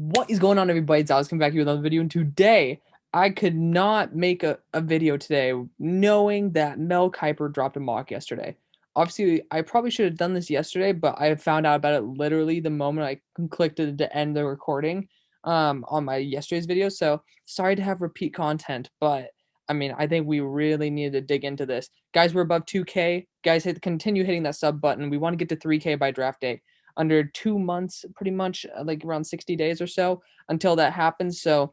What is going on, everybody? It's Alex coming back here with another video, and today I could not make a video today knowing that Mel Kiper dropped a mock yesterday. Obviously, I probably should have done this yesterday, but I found out about it literally the moment I clicked to end the recording on my yesterday's video. So sorry to have repeat content, but I mean, I think we really needed to dig into this. Guys, we're above 2K. Guys, continue hitting that sub button. We want to get to 3K by draft day under 2 months, pretty much like around 60 days or so until that happens. So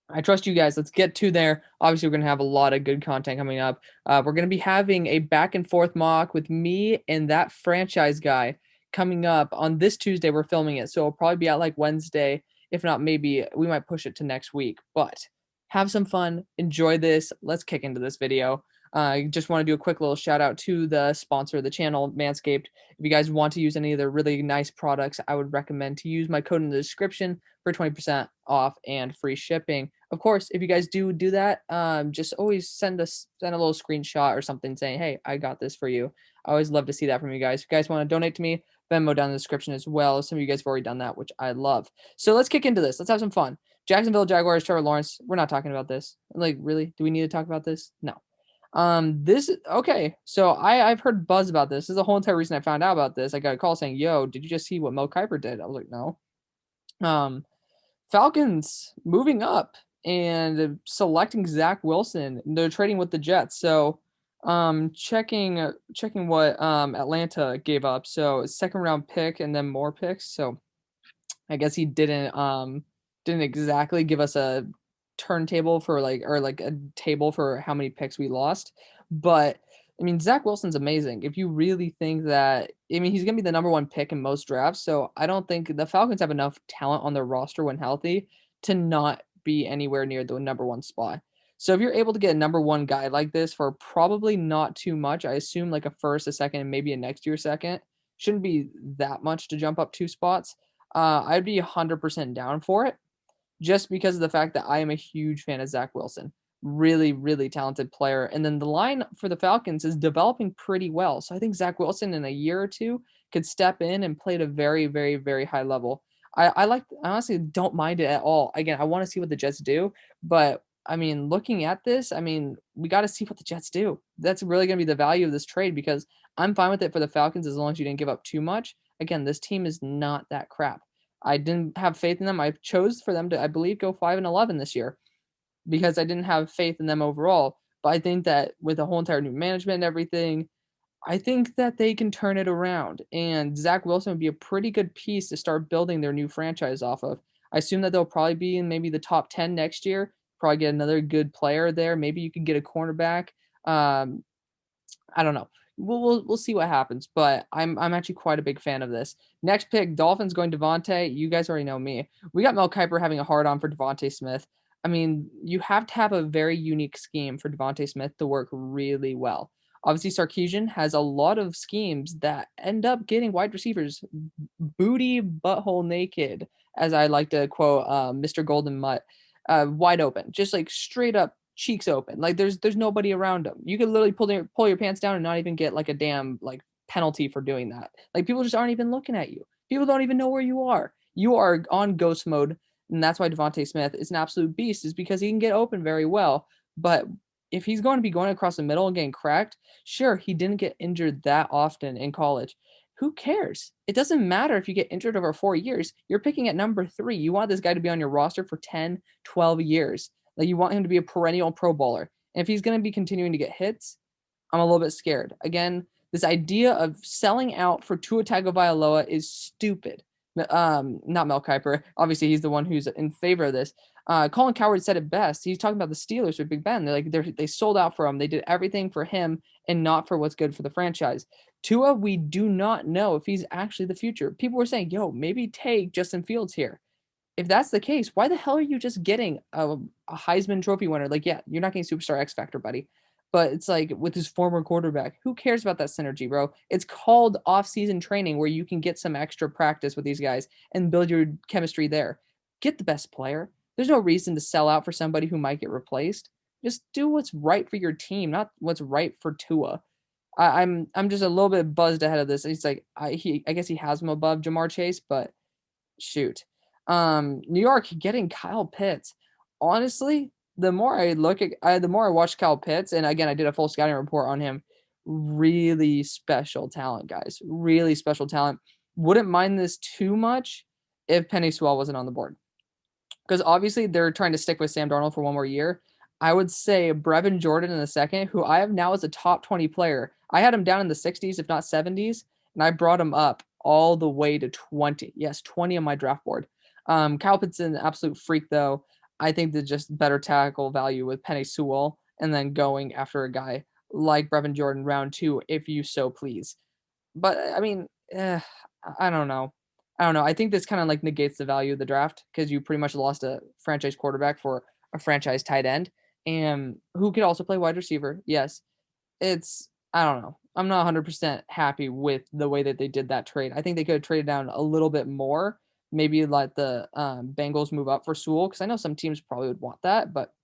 I trust you guys. Let's get to there. Obviously, we're going to have a lot of good content coming up. We're going to be having a back and forth mock with me and that franchise guy coming up on this Tuesday. We're filming it. So it'll probably be out like Wednesday. If not, maybe we might push it to next week. But have some fun. Enjoy this. Let's kick into this video. I just want to do a quick little shout out to the sponsor of the channel, Manscaped. If you guys want to use any of their really nice products, I would recommend to use my code in the description for 20% off and free shipping. Of course, if you guys do that, just always send a little screenshot or something saying, hey, I got this for you. I always love to see that from you guys. If you guys want to donate to me, Venmo down in the description as well. Some of you guys have already done that, which I love. So let's kick into this. Let's have some fun. Jacksonville Jaguars, Trevor Lawrence. We're not talking about this. Like, really? Do we need to talk about this? No. This okay. So I've heard buzz about this. This is the whole entire reason I found out about this. I got a call saying, "Yo, did you just see what Mel Kiper did?" I was like, "No." Um, Falcons moving up and selecting Zach Wilson. They're trading with the Jets. So, checking what Atlanta gave up. So, second round pick and then more picks. So, I guess he didn't exactly give us a turntable for like a table for how many picks we lost. But I mean, Zach Wilson's amazing. If you really think that, I mean, he's gonna be the number one pick in most drafts. So I don't think the Falcons have enough talent on their roster when healthy to not be anywhere near the number one spot. So if you're able to get a number one guy like this for probably not too much, I assume like a first, a second, and maybe a next year second, shouldn't be that much to jump up 2 spots. I'd be 100% down for it just because of the fact that I am a huge fan of Zach Wilson. Really, really talented player. And then the line for the Falcons is developing pretty well. So I think Zach Wilson in a year or two could step in and play at a very, very, very high level. I honestly don't mind it at all. Again, I want to see what the Jets do, but I mean, looking at this, I mean, we got to see what the Jets do. That's really going to be the value of this trade because I'm fine with it for the Falcons as long as you didn't give up too much. Again, this team is not that crap. I didn't have faith in them. I chose for them to, I believe, go 5-11 this year because I didn't have faith in them overall. But I think that with a whole entire new management and everything, I think that they can turn it around. And Zach Wilson would be a pretty good piece to start building their new franchise off of. I assume that they'll probably be in maybe the top 10 next year. Probably get another good player there. Maybe you could get a cornerback. I don't know. We'll see what happens, but I'm actually quite a big fan of this. Next pick, Dolphins going Devontae. You guys already know me. We got Mel Kiper having a hard on for Devontae Smith. I mean, you have to have a very unique scheme for Devontae Smith to work really well. Obviously, Sarkisian has a lot of schemes that end up getting wide receivers booty butthole naked, as I like to quote Mr. Golden Mutt, wide open, just like straight up cheeks open. Like there's nobody around them. You could literally pull your pants down and not even get like a damn like penalty for doing that. Like people just aren't even looking at you. People don't even know where you are. You are on ghost mode, and that's why Devontae Smith is an absolute beast. Is because he can get open very well. But if he's going to be going across the middle and getting cracked, sure, he didn't get injured that often in college. Who cares? It doesn't matter if you get injured over 4 years. You're picking at number 3. You want this guy to be on your roster for 10, 12 years. Like you want him to be a perennial Pro Bowler. And if he's going to be continuing to get hits, I'm a little bit scared. Again, this idea of selling out for Tua Tagovailoa is stupid. Not Mel Kiper. Obviously, he's the one who's in favor of this. Colin Cowherd said it best. He's talking about the Steelers with Big Ben. They sold out for him. They did everything for him and not for what's good for the franchise. Tua, we do not know if he's actually the future. People were saying, "Yo, maybe take Justin Fields here." If that's the case, why the hell are you just getting a Heisman Trophy winner? Like, yeah, you're not getting Superstar X Factor, buddy. But it's like with his former quarterback, who cares about that synergy, bro? It's called off-season training where you can get some extra practice with these guys and build your chemistry there. Get the best player. There's no reason to sell out for somebody who might get replaced. Just do what's right for your team, not what's right for Tua. I'm just a little bit buzzed ahead of this. It's like I guess he has him above Jamar Chase, but shoot. New York getting Kyle Pitts. Honestly, the more I look at, the more I watch Kyle Pitts, and again, I did a full scouting report on him. Really special talent, guys. Really special talent. Wouldn't mind this too much if Penny Sewell wasn't on the board, because obviously they're trying to stick with Sam Darnold for one more year. I would say Brevin Jordan in the second, who I have now as a top 20 player. I had him down in the 60s, if not 70s, and I brought him up all the way to 20. Yes, 20 on my draft board. Kyle Pitts is an absolute freak, though. I think there's just better tackle value with Penny Sewell and then going after a guy like Brevin Jordan round 2, if you so please. But I mean, I don't know. I don't know. I think this kind of like negates the value of the draft because you pretty much lost a franchise quarterback for a franchise tight end and who could also play wide receiver. Yes, it's I don't know. I'm not 100% happy with the way that they did that trade. I think they could have traded down a little bit more. Maybe let the Bengals move up for Sewell because I know some teams probably would want that, but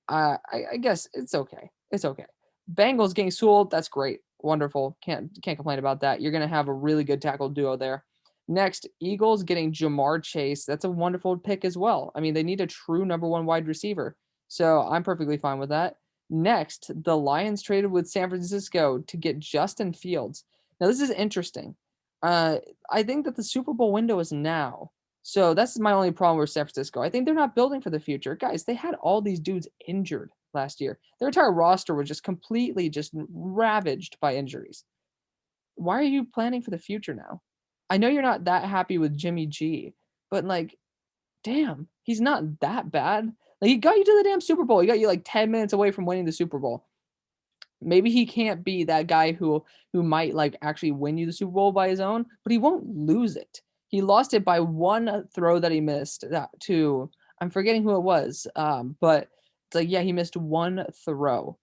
I guess it's okay. It's okay. Bengals getting Sewell, that's great. Wonderful. Can't complain about that. You're gonna have a really good tackle duo there. Next, Eagles getting Jamar Chase. That's a wonderful pick as well. I mean, they need a true number one wide receiver. So I'm perfectly fine with that. Next, the Lions traded with San Francisco to get Justin Fields. Now, this is interesting. I think that the Super Bowl window is now. So that's my only problem with San Francisco. I think they're not building for the future. Guys, they had all these dudes injured last year. Their entire roster was just completely just ravaged by injuries. Why are you planning for the future now? I know you're not that happy with Jimmy G, but like, damn, he's not that bad. Like he got you to the damn Super Bowl. He got you like 10 minutes away from winning the Super Bowl. Maybe he can't be that guy who might like actually win you the Super Bowl by his own, but he won't lose it. He lost it by one throw that he missed to I'm forgetting who it was. But it's like yeah, he missed one throw,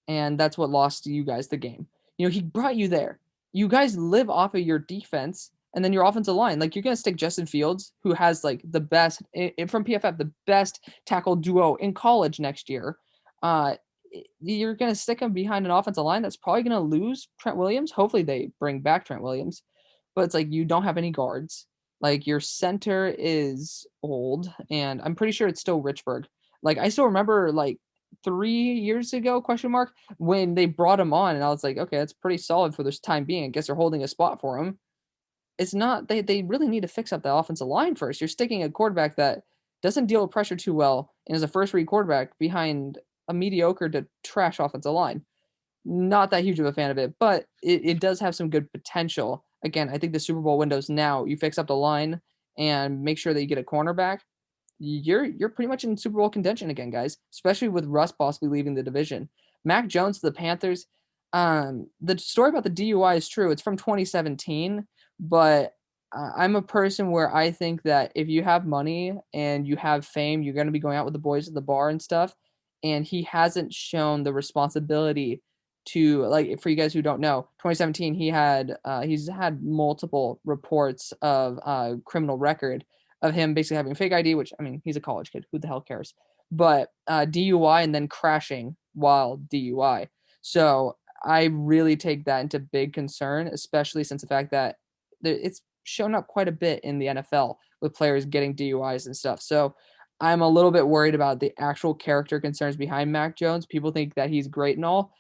and that's what lost you guys the game. You know, he brought you there. You guys live off of your defense and then your offensive line. Like you're gonna stick Justin Fields, who has like the best from PFF, the best tackle duo in college next year. Uh, you're going to stick him behind an offensive line that's probably going to lose Trent Williams. Hopefully they bring back Trent Williams, but it's like you don't have any guards. Like your center is old, and I'm pretty sure it's still Richburg. Like I still remember like 3 years ago, question mark, when they brought him on, and I was like, okay, that's pretty solid for this time being. I guess they're holding a spot for him. It's not they really need to fix up the offensive line first. You're sticking a quarterback that doesn't deal with pressure too well and is a first read quarterback behind a mediocre to trash offensive line. Not that huge of a fan of it, but it does have some good potential. Again, I think the Super Bowl window's now. You fix up the line and make sure that you get a cornerback. You're pretty much in Super Bowl contention again, guys. Especially with Russ possibly leaving the division. Mac Jones to the Panthers. The story about the DUI is true. It's from 2017, but I'm a person where I think that if you have money and you have fame, you're going to be going out with the boys at the bar and stuff. And he hasn't shown the responsibility to like for you guys who don't know 2017 he's had multiple reports of criminal record of him basically having a fake ID, which I mean he's a college kid, who the hell cares, but DUI and then crashing while DUI. So I really take that into big concern, especially since the fact that it's shown up quite a bit in the NFL with players getting DUIs and stuff. So I'm a little bit worried about the actual character concerns behind Mac Jones. People think that he's great and all.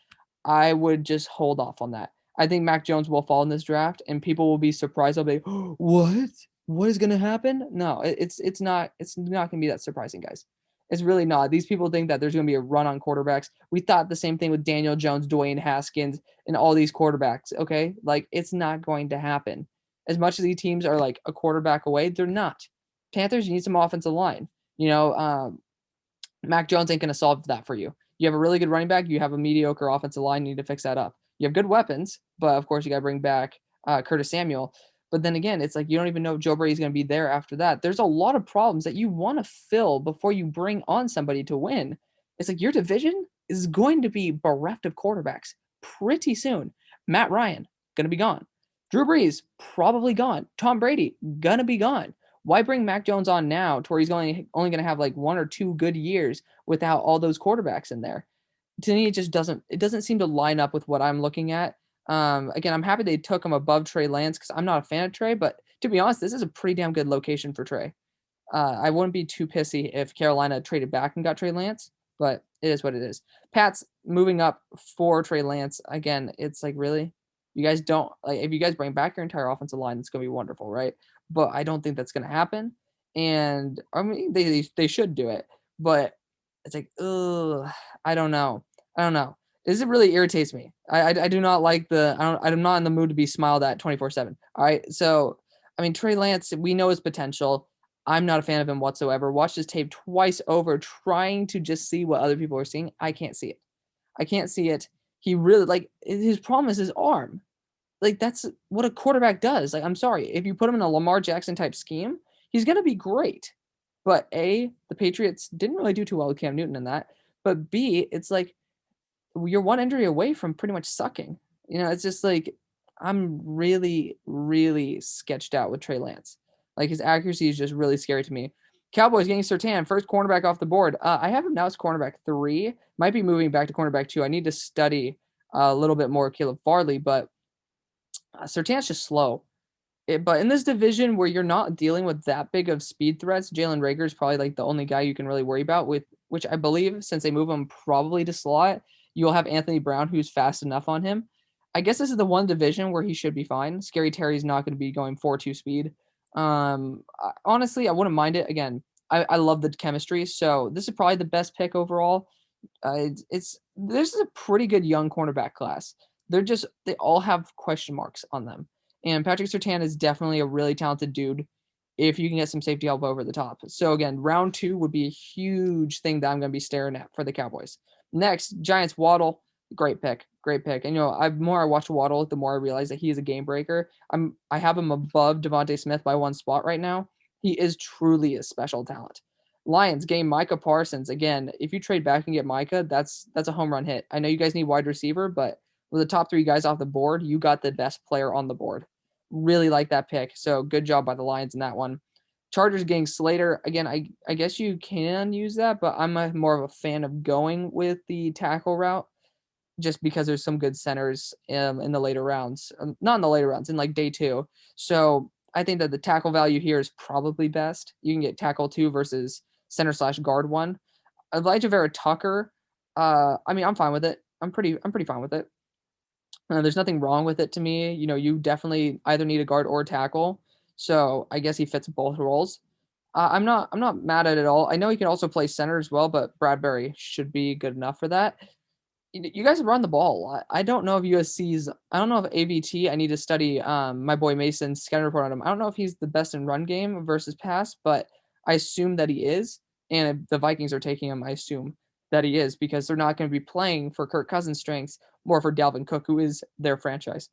I would just hold off on that. I think Mac Jones will fall in this draft, and people will be surprised. They'll be, oh, what? What is going to happen? No, it's not going to be that surprising, guys. It's really not. These people think that there's going to be a run on quarterbacks. We thought the same thing with Daniel Jones, Dwayne Haskins, and all these quarterbacks. Okay, like it's not going to happen. As much as these teams are like a quarterback away, they're not. Panthers, you need some offensive line. You know, Mac Jones ain't going to solve that for you. You have a really good running back. You have a mediocre offensive line. You need to fix that up. You have good weapons, but of course you got to bring back Curtis Samuel. But then again, it's like you don't even know if Joe Brady's going to be there after that. There's a lot of problems that you want to fill before you bring on somebody to win. It's like your division is going to be bereft of quarterbacks pretty soon. Matt Ryan, going to be gone. Drew Brees, probably gone. Tom Brady, going to be gone. Why bring Mac Jones on now to where he's only going to have like 1 or 2 good years without all those quarterbacks in there? To me, it doesn't seem to line up with what I'm looking at. Again, I'm happy they took him above Trey Lance because I'm not a fan of Trey, but to be honest, this is a pretty damn good location for Trey. I wouldn't be too pissy if Carolina traded back and got Trey Lance, but it is what it is. Pat's moving up for Trey Lance. Again, it's like, really? You guys don't like if you guys bring back your entire offensive line, it's gonna be wonderful, right? But I don't think that's gonna happen. And I mean they should do it, but it's like, ugh, I don't know. I don't know. This really irritates me. I do not like I'm not in the mood to be smiled at 24/7. All right. So I mean Trey Lance, we know his potential. I'm not a fan of him whatsoever. Watched his tape twice over, trying to just see what other people are seeing. I can't see it. I can't see it. He really like his problem is his arm. Like that's what a quarterback does. Like I'm sorry, if you put him in a Lamar Jackson type scheme, he's gonna be great. But A, the Patriots didn't really do too well with Cam Newton in that. But B, it's like you're one injury away from pretty much sucking. It's just like I'm really, really sketched out with Trey Lance. Like his accuracy is just really scary to me. Cowboys getting Surtain, first cornerback off the board. I have him now as cornerback 3. Might be moving back to cornerback 2. I need to study a little bit more Caleb Farley, but Surtain's just slow. But in this division where you're not dealing with that big of speed threats, Jalen Reagor is probably like the only guy you can really worry about with, which I believe since they move him probably to slot, you'll have Anthony Brown who's fast enough on him. I guess this is the one division where he should be fine. Scary Terry's not going to be going 4-2 speed. Honestly, I wouldn't mind it. Again, I love the chemistry, so this is probably the best pick overall. This is a pretty good young cornerback class. They all have question marks on them. And Patrick Surtain is definitely a really talented dude if you can get some safety help over the top. So again, round 2 would be a huge thing that I'm going to be staring at for the Cowboys. Next, Giants Waddle, great pick, great pick. And the more I watch Waddle, the more I realize that he is a game breaker. I have him above Devontae Smith by 1 spot right now. He is truly a special talent. Lions game Micah Parsons. Again, if you trade back and get Micah, that's a home run hit. I know you guys need wide receiver, but with the top 3 guys off the board, you got the best player on the board. Really like that pick. So good job by the Lions in that one. Chargers getting Slater. Again, I guess you can use that, but I'm more of a fan of going with the tackle route just because there's some good centers in the later rounds. Not in the later rounds, in like day 2. So I think that the tackle value here is probably best. You can get tackle 2 versus center/guard 1. Elijah Vera Tucker. I mean, I'm fine with it. I'm pretty fine with it. There's nothing wrong with it to me. You definitely either need a guard or a tackle. So I guess he fits both roles. I'm not mad at it all. I know he can also play center as well, but Bradbury should be good enough for that. You guys run the ball a lot. I don't know if USC's. I don't know if AVT. I need to study my boy Mason's scouting report on him. I don't know if he's the best in run game versus pass, but I assume that he is. And if the Vikings are taking him, I assume that he is because they're not going to be playing for Kirk Cousins' strengths, more for Dalvin Cook, who is their franchise.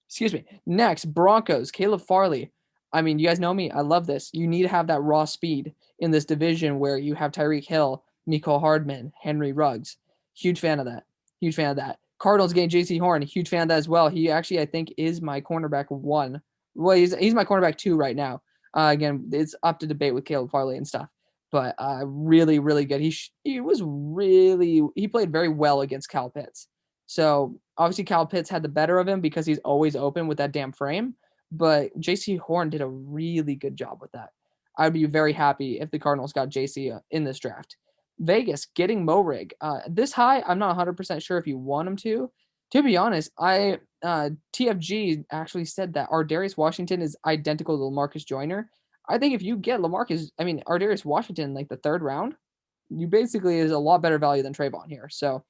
Excuse me. Next, Broncos, Caleb Farley. I mean, you guys know me. I love this. You need to have that raw speed in this division where you have Tyreek Hill, Mecole Hardman, Henry Ruggs. Huge fan of that. Huge fan of that. Cardinals getting J.C. Horn. Huge fan of that as well. He actually, I think, is my cornerback 1. Well, he's my cornerback 2 right now. Again, it's up to debate with Caleb Farley and stuff. But really, really good. He played very well against Kyle Pitts. So obviously Kyle Pitts had the better of him because he's always open with that damn frame. But J.C. Horn did a really good job with that. I'd be very happy if the Cardinals got J.C. in this draft. Vegas getting Morig. This high, I'm not 100% sure if you want him to. To be honest, TFG actually said that Ardarius Washington is identical to LaMarcus Joyner. I think if you get Ardarius Washington like the 3rd round, you basically is a lot better value than Trayvon here. So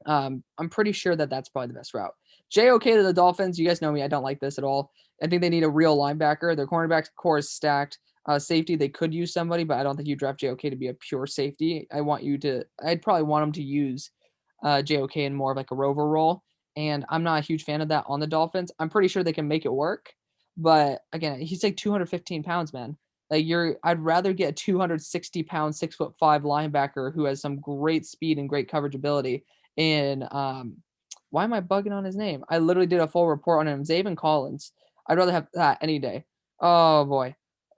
I'm pretty sure that that's probably the best route. JOK to the Dolphins. You guys know me. I don't like this at all. I think they need a real linebacker. Their cornerback core is stacked. Safety, they could use somebody, but I don't think you draft JOK to be a pure safety. I'd probably want them to use JOK in more of like a rover role. And I'm not a huge fan of that on the Dolphins. I'm pretty sure they can make it work. But again, he's like 215 pounds, man. I'd rather get a 260 pound, 6'5" linebacker who has some great speed and great coverage ability. And why am I bugging on his name? I literally did a full report on him. Zaven Collins. I'd rather have that any day. Oh boy.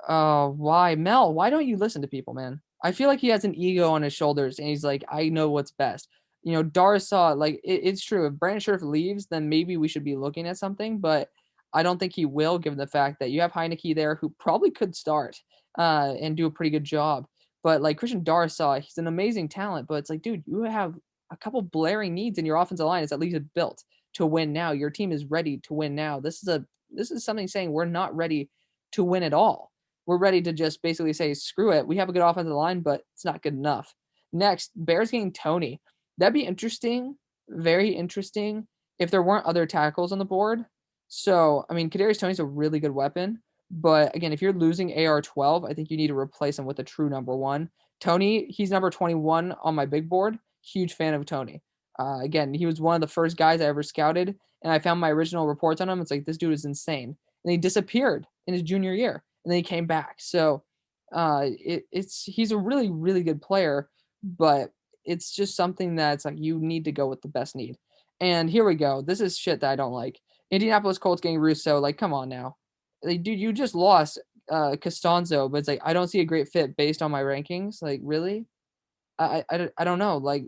Why? Mel, why don't you listen to people, man? I feel like he has an ego on his shoulders and he's like, I know what's best. Darsaw, it's true. If Brandon Scherff leaves, then maybe we should be looking at something. But I don't think he will, given the fact that you have Heineke there, who probably could start and do a pretty good job. But like Christian Darrisaw, he's an amazing talent, but it's like, dude, you have a couple blaring needs in your offensive line. It's at least built to win now. Your team is ready to win now. This is something saying we're not ready to win at all. We're ready to just basically say, screw it. We have a good offensive line, but it's not good enough. Next, Bears getting Tony. That'd be interesting, very interesting, if there weren't other tackles on the board. So, I mean, Kadarius Toney's a really good weapon, but again, if you're losing AR-12, I think you need to replace him with a true number one. Tony, he's number 21 on my big board. Huge fan of Tony. Again, he was one of the first guys I ever scouted, and I found my original reports on him. It's like, this dude is insane. And he disappeared in his junior year, and then he came back. So he's a really, really good player, but it's just something that's like you need to go with the best need. And here we go. This is shit that I don't like. Indianapolis Colts getting Russo. Like, come on now. Like, dude, you just lost Costanzo, but it's like I don't see a great fit based on my rankings. Like, really? I don't know. Like,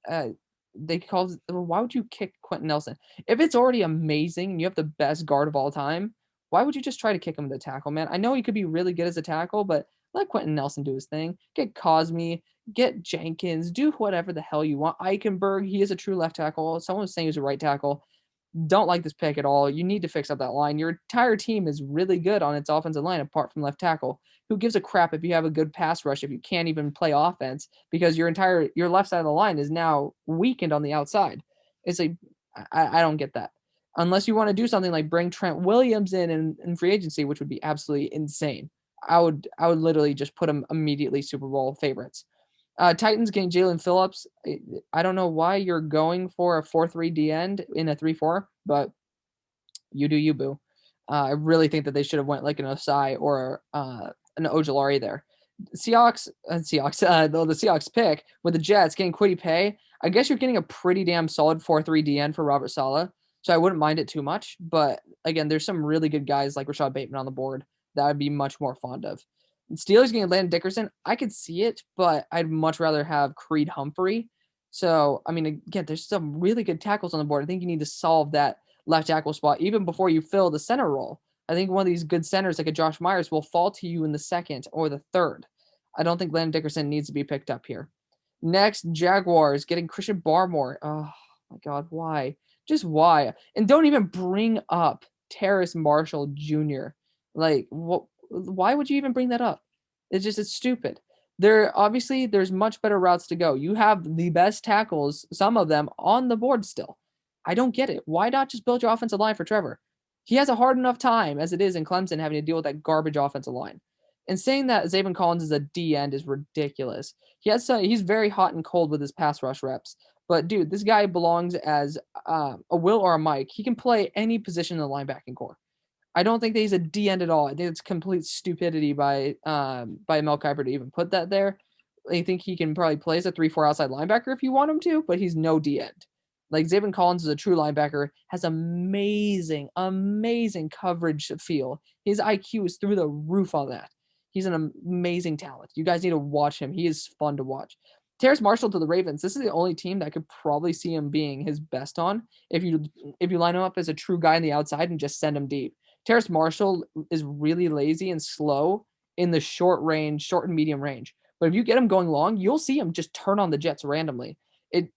uh, they called. Why would you kick Quentin Nelson if it's already amazing and you have the best guard of all time? Why would you just try to kick him to tackle, man? I know he could be really good as a tackle, but let Quentin Nelson do his thing. Get Cosme, get Jenkins, do whatever the hell you want. Eichenberg, he is a true left tackle. Someone was saying he was a right tackle. Don't like this pick at all. You need to fix up that line. Your entire team is really good on its offensive line apart from left tackle. Who gives a crap if you have a good pass rush if you can't even play offense because your left side of the line is now weakened on the outside? It's like I don't get that. Unless you want to do something like bring Trent Williams in free agency, which would be absolutely insane. I would literally just put them immediately Super Bowl favorites. Titans getting Jalen Phillips. I don't know why you're going for a 4-3 D end in a 3-4, but you do you, boo. I really think that they should have went like an Osai or an Ojolari there. The Seahawks pick with the Jets getting Kwity Paye. I guess you're getting a pretty damn solid 4-3 D end for Robert Saleh, so I wouldn't mind it too much. But again, there's some really good guys like Rashad Bateman on the board that I'd be much more fond of. Steelers getting Landon Dickerson, I could see it, but I'd much rather have Creed Humphrey. So, I mean, again, there's some really good tackles on the board. I think you need to solve that left tackle spot even before you fill the center role. I think one of these good centers, like a Josh Myers, will fall to you in the second or the third. I don't think Landon Dickerson needs to be picked up here. Next, Jaguars getting Christian Barmore. Oh, my God, why? Just why? And don't even bring up Terrace Marshall Jr. Like, what? Why would you even bring that up? It's stupid. There's much better routes to go. You have the best tackles, some of them on the board still. I don't get it. Why not just build your offensive line for Trevor? He has a hard enough time as it is in Clemson having to deal with that garbage offensive line. And saying that Zayvon Collins is a D end is ridiculous. He's very hot and cold with his pass rush reps. But dude, this guy belongs as a Will or a Mike. He can play any position in the linebacking core. I don't think that he's a D end at all. I think it's complete stupidity by Mel Kiper to even put that there. I think he can probably play as a 3-4 outside linebacker if you want him to, but he's no D end. Like Zayvon Collins is a true linebacker, has amazing, amazing coverage feel. His IQ is through the roof on that. He's an amazing talent. You guys need to watch him. He is fun to watch. Terrace Marshall to the Ravens. This is the only team that could probably see him being his best on if you line him up as a true guy on the outside and just send him deep. Terrace Marshall is really lazy and slow in the short and medium range. But if you get him going long, you'll see him just turn on the Jets randomly.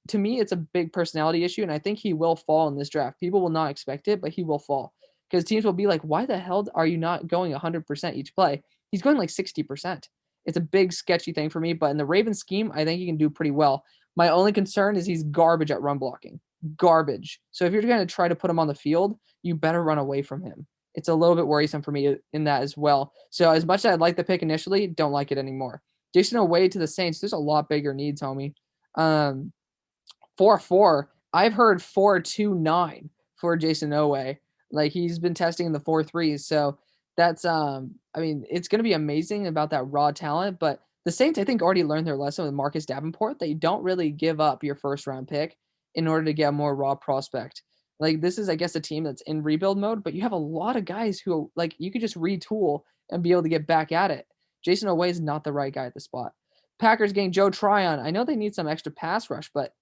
To me, it's a big personality issue, and I think he will fall in this draft. People will not expect it, but he will fall because teams will be like, "Why the hell are you not going 100% each play?" He's going like 60%. It's a big sketchy thing for me, but in the Ravens scheme, I think he can do pretty well. My only concern is he's garbage at run blocking. Garbage. So if you're going to try to put him on the field, you better run away from him. It's a little bit worrisome for me in that as well. So as much as I'd like the pick initially, don't like it anymore. Jason Oweh to the Saints. There's a lot bigger needs, homie. 4-4. I've heard 4-2-9 for Jason Oweh. Like he's been testing in the 4-3s. So that's I mean, it's gonna be amazing about that raw talent, but the Saints, I think, already learned their lesson with Marcus Davenport. They don't really give up your first round pick in order to get a more raw prospect. Like this is, I guess, a team that's in rebuild mode, but you have a lot of guys who like you could just retool and be able to get back at it. Jason Oweh is not the right guy at the spot. Packers getting Joe Tryon. I know they need some extra pass rush, but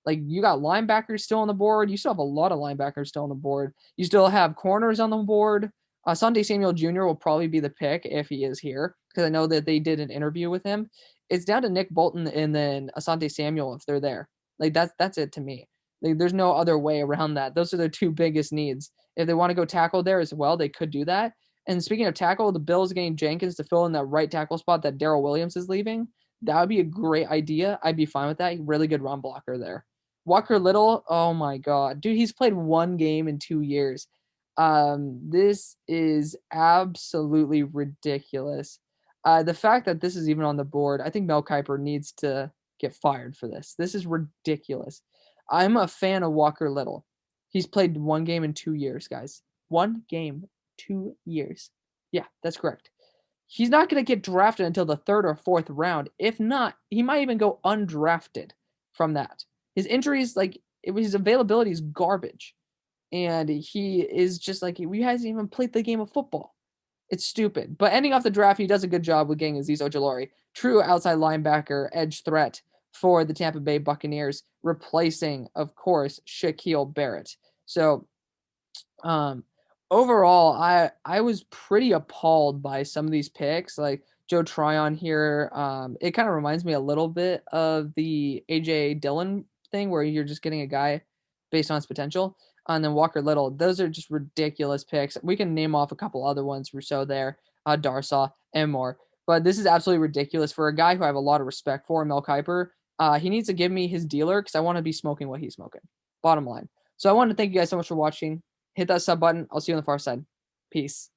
Like you got linebackers still on the board. You still have a lot of linebackers still on the board. You still have corners on the board. Sunday Samuel Jr. will probably be the pick if he is here because I know that they did an interview with him. It's down to Nick Bolton and then Asante Samuel if they're there. Like that's it to me. Like, there's no other way around that. Those are their two biggest needs. If they want to go tackle there as well, they could do that. And speaking of tackle, the Bills getting Jenkins to fill in that right tackle spot that Darrell Williams is leaving. That would be a great idea. I'd be fine with that. Really good run blocker there. Walker Little, oh my God. Dude, he's played one game in 2 years. This is absolutely ridiculous. The fact that this is even on the board, I think Mel Kiper needs to get fired for this. This is ridiculous. I'm a fan of Walker Little. He's played one game in 2 years, guys. One game, 2 years. Yeah, that's correct. He's not going to get drafted until the third or fourth round. If not, he might even go undrafted from that. His injuries, like his availability is garbage. And he is just like, he hasn't even played the game of football. It's stupid. But ending off the draft, he does a good job with getting Azeez Ojulari, true outside linebacker, edge threat for the Tampa Bay Buccaneers, replacing, of course, Shaquille Barrett. So, overall, I was pretty appalled by some of these picks, like Joe Tryon here. It kind of reminds me a little bit of the AJ Dillon thing, where you're just getting a guy based on his potential. And then Walker Little, those are just ridiculous picks. We can name off a couple other ones, Rousseau there, Darsaw, and more. But this is absolutely ridiculous for a guy who I have a lot of respect for, Mel Kiper. He needs to give me his dealer because I want to be smoking what he's smoking. Bottom line. So I want to thank you guys so much for watching. Hit that sub button. I'll see you on the far side. Peace.